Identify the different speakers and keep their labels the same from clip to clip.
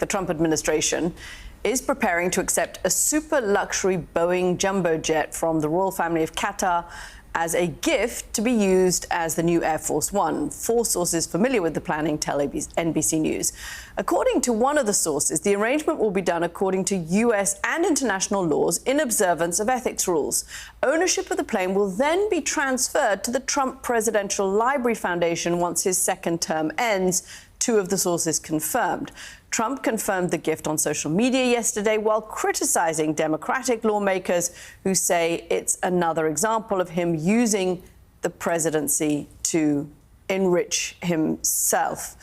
Speaker 1: the Trump administration is preparing to accept a super luxury Boeing jumbo jet from the royal family of Qatar as a gift to be used as the new Air Force One. Four sources familiar with the planning tell NBC News. According to one of the sources, the arrangement will be done according to US and international laws in observance of ethics rules. Ownership of the plane will then be transferred to the Trump Presidential Library Foundation once his second term ends, two of the sources confirmed. Trump confirmed the gift on social media yesterday while criticizing Democratic lawmakers who say it's another example of him using the presidency to enrich himself.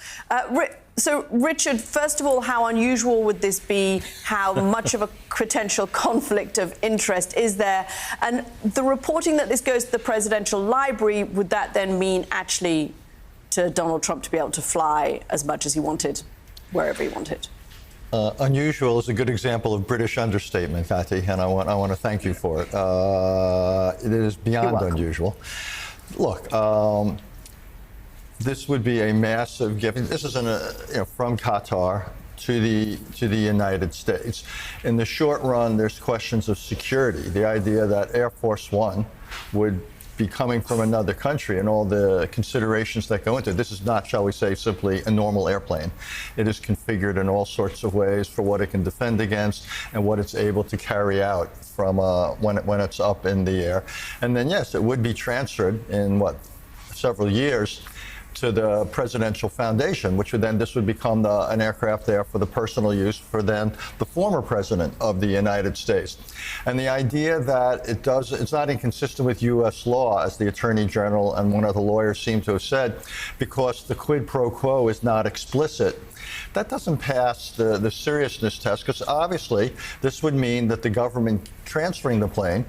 Speaker 1: So, Richard, first of all, how unusual would this be? How much of a potential conflict of interest is there? And the reporting that this goes to the Presidential Library, would that then mean actually to Donald Trump to be able to fly as much as he wanted, wherever he wanted?
Speaker 2: Unusual is a good example of British understatement, Kathy, and I want to thank you for it. It is beyond unusual. Look, this would be a massive gift. This is from Qatar to the United States. In the short run, there's questions of security. The idea that Air Force One would be coming from another country and all the considerations that go into it. This is not, shall we say, simply a normal airplane. It is configured in all sorts of ways for what it can defend against and what it's able to carry out from when it's up in the air. And then, yes, it would be transferred in, several years to the Presidential Foundation, which would then, this would become an aircraft there for the personal use for then the former president of the United States. And the idea that it's not inconsistent with U.S. law, as the Attorney General and one of the lawyers seem to have said, because the quid pro quo is not explicit. That doesn't pass the seriousness test, because obviously this would mean that the government transferring the plane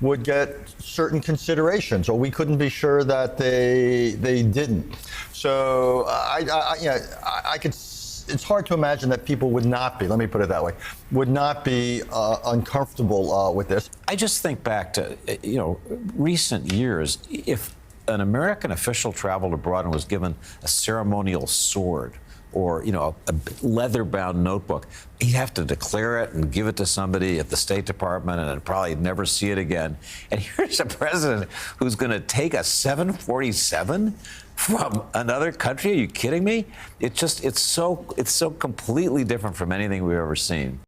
Speaker 2: would get certain considerations, or we couldn't be sure that they didn't. So I could. It's hard to imagine that people would not be. Let me put it that way. Would not be uncomfortable with this.
Speaker 3: I just think back to recent years. If an American official traveled abroad and was given a ceremonial sword, or a leather-bound notebook, he'd have to declare it and give it to somebody at the State Department and probably never see it again. And here's a president who's going to take a 747 from another country. Are you kidding me? It's so completely different from anything we've ever seen.